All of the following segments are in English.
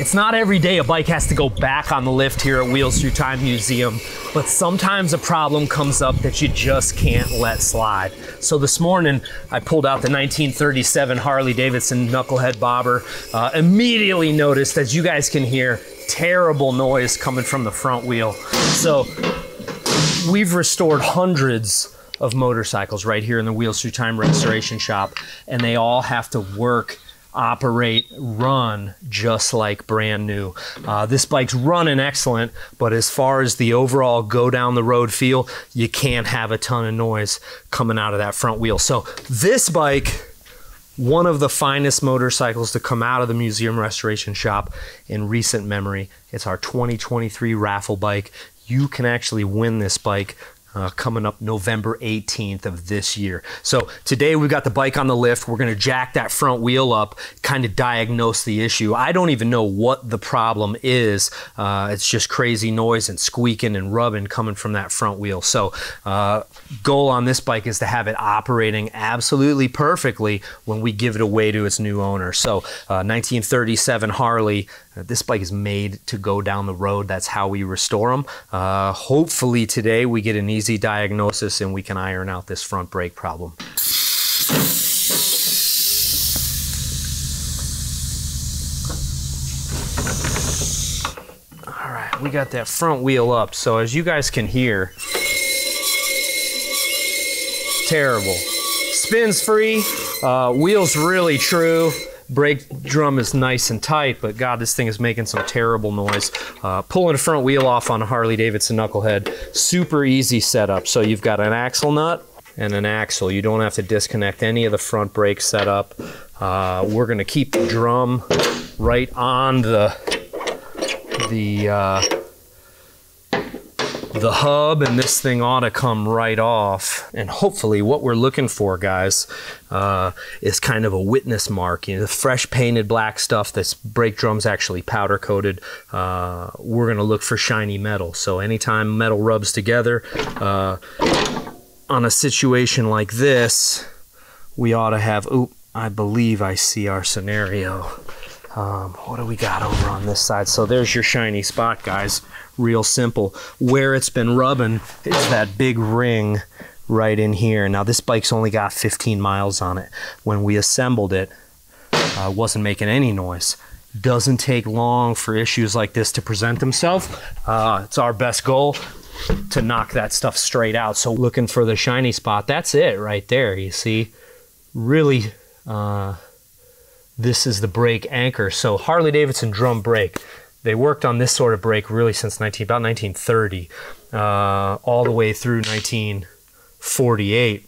It's not every day a bike has to go back on the lift here at Wheels Thru Time Museum, but sometimes a problem comes up that you just can't let slide. So this morning, I pulled out the 1937 Harley-Davidson Knucklehead Bobber. Immediately noticed, as you guys can hear, terrible noise coming from the front wheel. So we've restored hundreds of motorcycles right here in the Wheels Thru Time restoration shop, and they all have to work, operate, run just like brand new. This bike's running excellent, but as far as the overall go down the road feel, you can't have a ton of noise coming out of that front wheel. So this bike, one of the finest motorcycles to come out of the museum restoration shop in recent memory. It's our 2023 raffle bike. You can actually win this bike coming up November 18th of this year. So today we've got the bike on the lift. We're going to jack that front wheel up, kind of diagnose the issue. I don't even know what the problem is. It's just crazy noise and squeaking and rubbing coming from that front wheel. So goal on this bike is to have it operating absolutely perfectly when we give it away to its new owner. So 1937 Harley. This bike is made to go down the road. That's how we restore them. Hopefully today we get an easy diagnosis and we can iron out this front brake problem. All right, we got that front wheel up. So as you guys can hear, terrible. Spins free, wheels really true. Brake drum is nice and tight, but God, this thing is making some terrible noise. Pulling a front wheel off on a Harley-Davidson Knucklehead, super easy setup. So you've got an axle nut and an axle. You don't have to disconnect any of the front brake setup. We're gonna keep the drum right on the hub, and this thing ought to come right off. And hopefully what we're looking for, guys, is kind of a witness mark. You know, the fresh painted black stuff, this brake drum's actually powder coated. We're gonna look for shiny metal. So anytime metal rubs together on a situation like this, we ought to have, oop, I believe I see our scenario. What do we got over on this side? So there's your shiny spot, guys. Real simple. Where it's been rubbing is that big ring right in here. Now this bike's only got 15 miles on it. When we assembled it, wasn't making any noise. Doesn't take long for issues like this to present themselves. It's our best goal to knock that stuff straight out. So looking for the shiny spot, that's it right there. You see, really, this is the brake anchor. So Harley-Davidson drum brake. They worked on this sort of brake really since about 1930, all the way through 1948.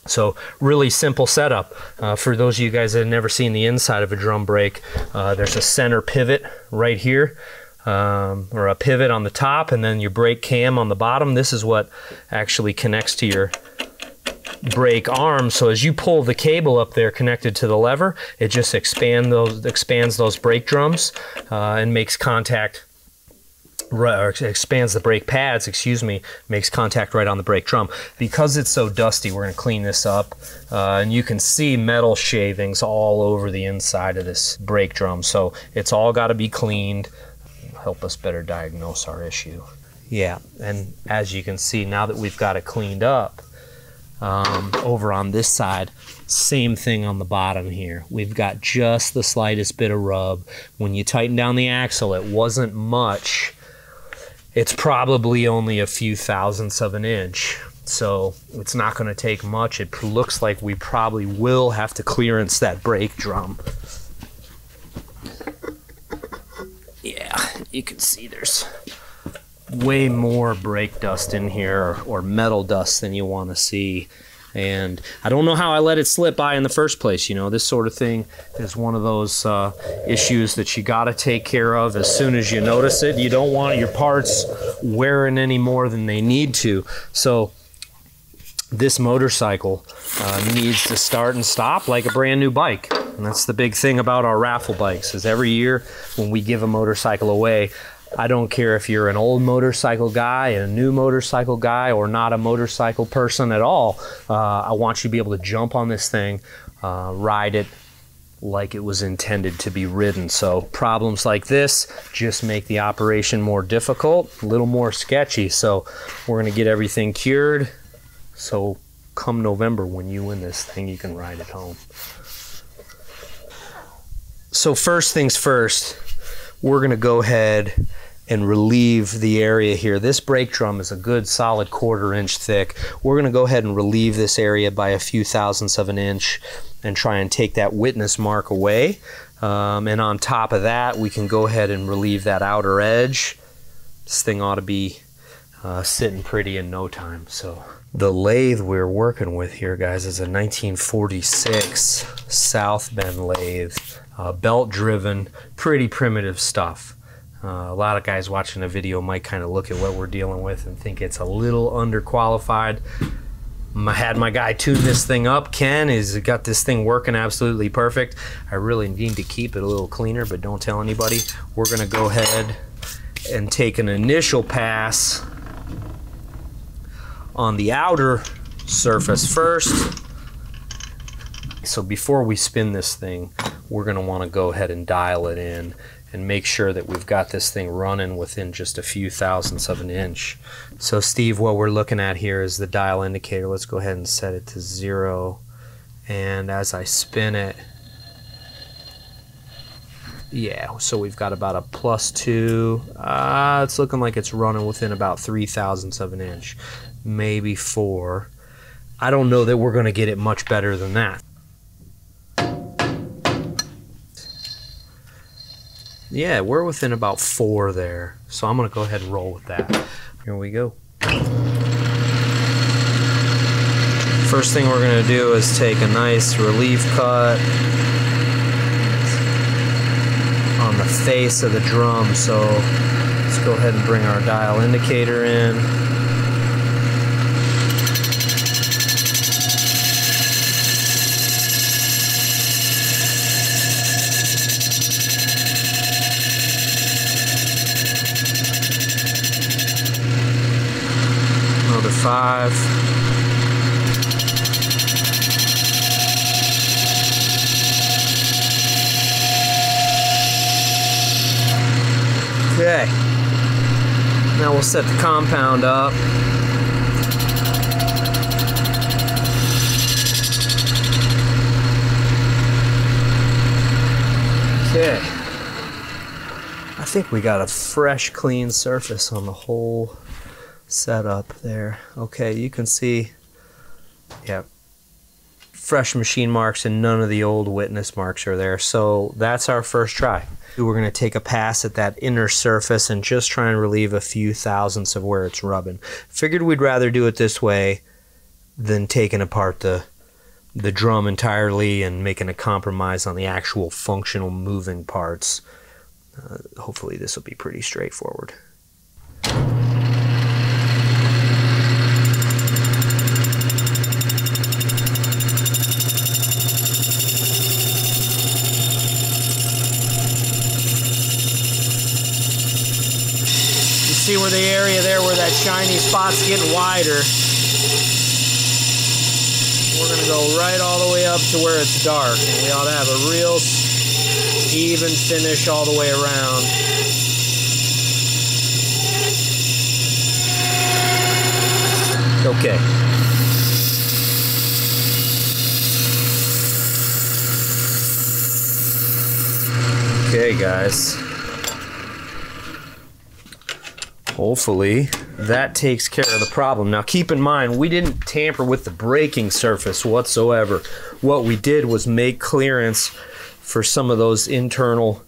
So really simple setup. For those of you guys that have never seen the inside of a drum brake, there's a center pivot right here, or a pivot on the top, and then your brake cam on the bottom. This is what actually connects to your brake arm. So as you pull the cable up there connected to the lever, it just expands those brake drums and makes contact, or expands the brake pads, excuse me, makes contact right on the brake drum. Because it's so dusty, we're going to clean this up, and you can see metal shavings all over the inside of this brake drum. So it's all got to be cleaned. Help us better diagnose our issue. Yeah, and as you can see, now that we've got it cleaned up, over on this side, same thing on the bottom here. We've got just the slightest bit of rub. When you tighten down the axle, it wasn't much. It's probably only a few thousandths of an inch. So it's not going to take much. It looks like we probably will have to clearance that brake drum. Yeah, you can see there's way more brake dust in here, or metal dust, than you want to see. And I don't know how I let it slip by in the first place. You know, this sort of thing is one of those issues that you got to take care of as soon as you notice it. You don't want your parts wearing any more than they need to. So this motorcycle needs to start and stop like a brand new bike. And that's the big thing about our raffle bikes, is every year when we give a motorcycle away, I don't care if you're an old motorcycle guy, a new motorcycle guy, or not a motorcycle person at all. I want you to be able to jump on this thing, ride it, like it was intended to be ridden. So problems like this just make the operation more difficult, a little more sketchy. So we're gonna get everything cured. So come November, when you win this thing, you can ride it home. So first things first, we're gonna go ahead and relieve the area here. This brake drum is a good solid 1/4 inch thick. We're gonna go ahead and relieve this area by a few thousandths of an inch and try and take that witness mark away. And on top of that, we can go ahead and relieve that outer edge. This thing ought to be sitting pretty in no time. So the lathe we're working with here, guys, is a 1946 South Bend lathe, belt driven, pretty primitive stuff. A lot of guys watching the video might kind of look at what we're dealing with and think it's a little underqualified. I had my guy tune this thing up. Ken has got this thing working absolutely perfect. I really need to keep it a little cleaner, but don't tell anybody. We're gonna go ahead and take an initial pass on the outer surface first. So before we spin this thing, we're gonna wanna go ahead and dial it in and make sure that we've got this thing running within just a few thousandths of an inch. So Steve, what we're looking at here is the dial indicator. Let's go ahead and set it to 0. And as I spin it, yeah, so we've got about a +2. It's looking like it's running within about 3 thousandths of an inch, maybe 4. I don't know that we're gonna get it much better than that. Yeah, we're within about 4 there. So I'm gonna go ahead and roll with that. Here we go. First thing we're gonna do is take a nice relief cut on the face of the drum. So let's go ahead and bring our dial indicator in. Another 5. Okay. Now we'll set the compound up. Okay. I think we got a fresh, clean surface on the whole setup there. Okay, you can see, yeah, fresh machine marks and none of the old witness marks are there. So that's our first try. We're going to take a pass at that inner surface and just try and relieve a few thousandths of where it's rubbing. Figured we'd rather do it this way than taking apart the drum entirely and making a compromise on the actual functional moving parts. Hopefully this will be pretty straightforward. See where the area there where that shiny spot's getting wider. We're gonna go right all the way up to where it's dark, and we ought to have a real even finish all the way around. Okay. Okay, guys. Hopefully that takes care of the problem. Now keep in mind, we didn't tamper with the braking surface whatsoever. What we did was make clearance for some of those internal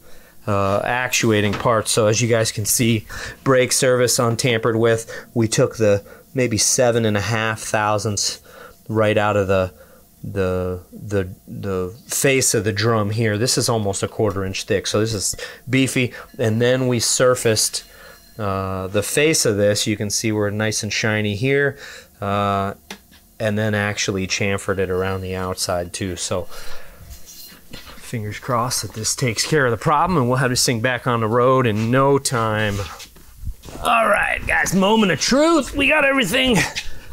actuating parts. So as you guys can see, brake surface untampered with. We took the maybe 7.5 thousandths right out of the face of the drum here. This is almost a 1/4 inch thick, so this is beefy. And then we surfaced the face of this. You can see we're nice and shiny here, and then actually chamfered it around the outside too. So fingers crossed that this takes care of the problem and we'll have this thing back on the road in no time. All right, guys, moment of truth. We got everything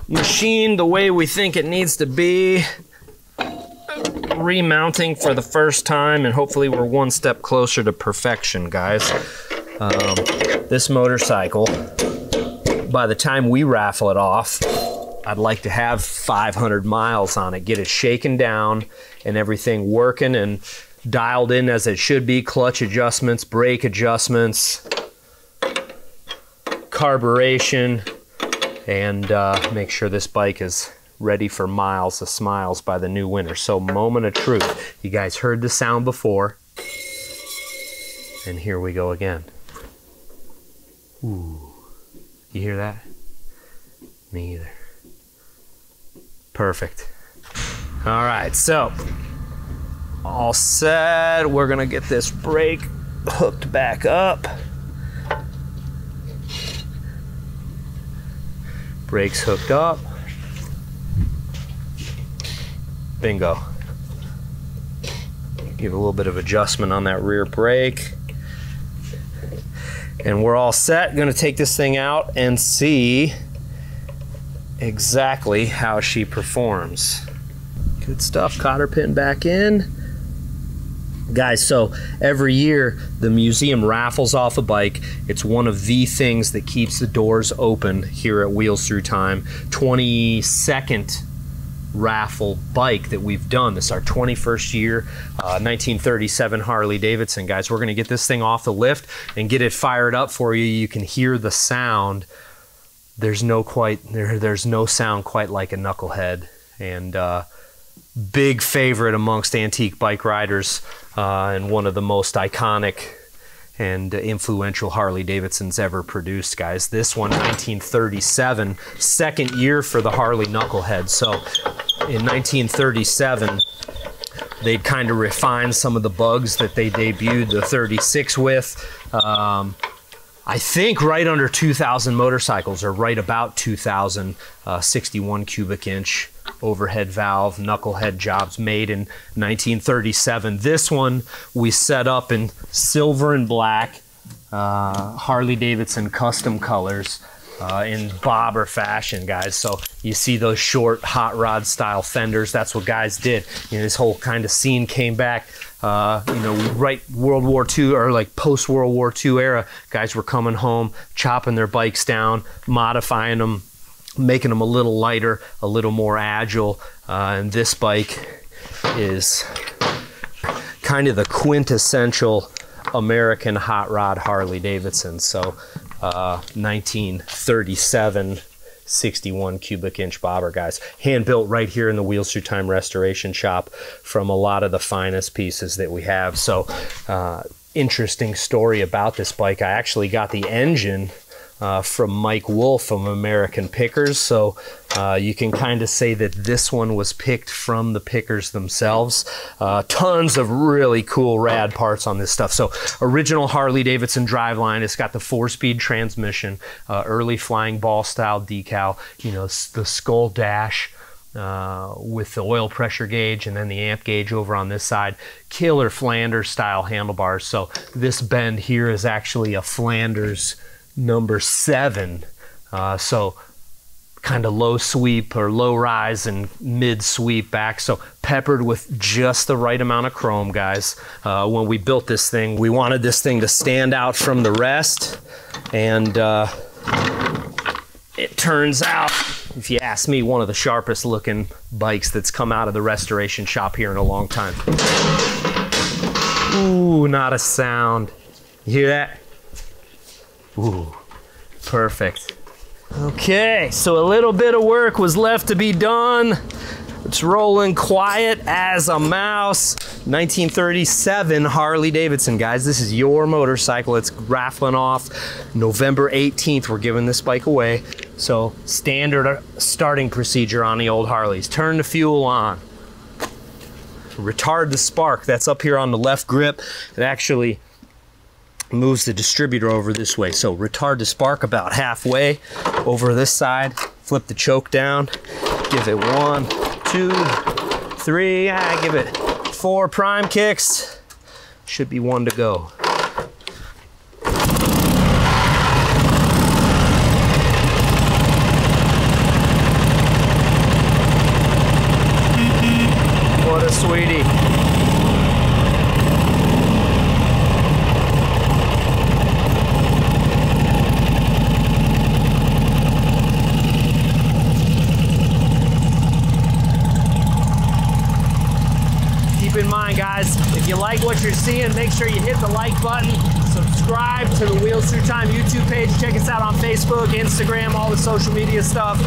machined the way we think it needs to be. remounting for the first time, and hopefully we're one step closer to perfection, guys. This motorcycle, by the time we raffle it off, I'd like to have 500 miles on it, get it shaken down and everything working and dialed in as it should be. Clutch adjustments, brake adjustments, carburation, and make sure this bike is ready for miles of smiles by the new winter. So, moment of truth. You guys heard the sound before, and here we go again. Ooh, you hear that? Me either. Perfect. All right, so all set. We're gonna get this brake hooked back up. Brakes hooked up. Bingo. Give a little bit of adjustment on that rear brake. And we're all set. Gonna take this thing out and see exactly how she performs. Good stuff. Cotter pin back in. Guys, so every year the museum raffles off a bike. It's one of the things that keeps the doors open here at Wheels Through Time. 22nd raffle bike that we've done. This is our 21st year, 1937 Harley Davidson. Guys, we're going to get this thing off the lift and get it fired up for you. You can hear the sound. There's no sound quite like a knucklehead, and big favorite amongst antique bike riders, and one of the most iconic and influential Harley Davidsons ever produced, guys. This one, 1937, second year for the Harley knucklehead. So in 1937, they'd kind of refined some of the bugs that they debuted the 36 with. I think right under 2,000 motorcycles, or right about 2,000 61 cubic inch overhead valve knucklehead jobs made in 1937. This one we set up in silver and black, Harley Davidson custom colors, in bobber fashion, guys. So you see those short hot rod style fenders. That's what guys did. You know, this whole kind of scene came back, you know, right World War II, or like post World War II era. Guys were coming home, chopping their bikes down, modifying them, making them a little lighter, a little more agile. And this bike is kind of the quintessential American hot rod Harley Davidson. So 1937 61 cubic inch bobber, guys. Hand built right here in the Wheels Through Time restoration shop from a lot of the finest pieces that we have. So interesting story about this bike. I actually got the engine from Mike Wolf from American Pickers. So you can kind of say that this one was picked from the Pickers themselves. Tons of really cool rad parts on this stuff. So original Harley Davidson driveline. It's got the 4-speed transmission, early flying ball style decal, you know, the skull dash with the oil pressure gauge, and then the amp gauge over on this side. Killer Flanders style handlebars. So this bend here is actually a Flanders number 7, so kind of low sweep or low rise and mid sweep back, so peppered with just the right amount of chrome, guys. When we built this thing, we wanted this thing to stand out from the rest, and it turns out, if you ask me, one of the sharpest looking bikes that's come out of the restoration shop here in a long time. Ooh, not a sound. You hear that? Ooh, perfect. Okay, so a little bit of work was left to be done. It's rolling quiet as a mouse. 1937 Harley Davidson, guys. This is your motorcycle. It's raffling off November 18th. We're giving this bike away. So standard starting procedure on the old Harleys. Turn the fuel on. Retard the spark. That's up here on the left grip. It actually moves the distributor over this way. So retard the spark about halfway over this side. Flip the choke down. Give it 1, 2, 3. Give it 4 prime kicks. Should be 1 to go. What a sweetie. If you like what you're seeing, make sure you hit the like button, subscribe to the Wheels Through Time YouTube page, check us out on Facebook, Instagram, all the social media stuff.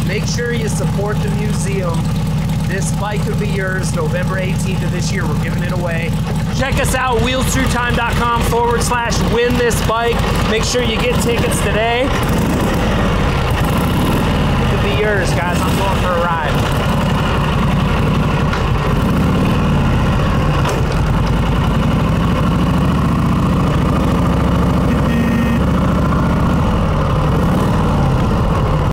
Make sure you support the museum. This bike could be yours November 18th of this year. We're giving it away. Check us out, wheelsthroughtime.com/win this bike. Make sure you get tickets today. It could be yours, guys. I'm going for a ride.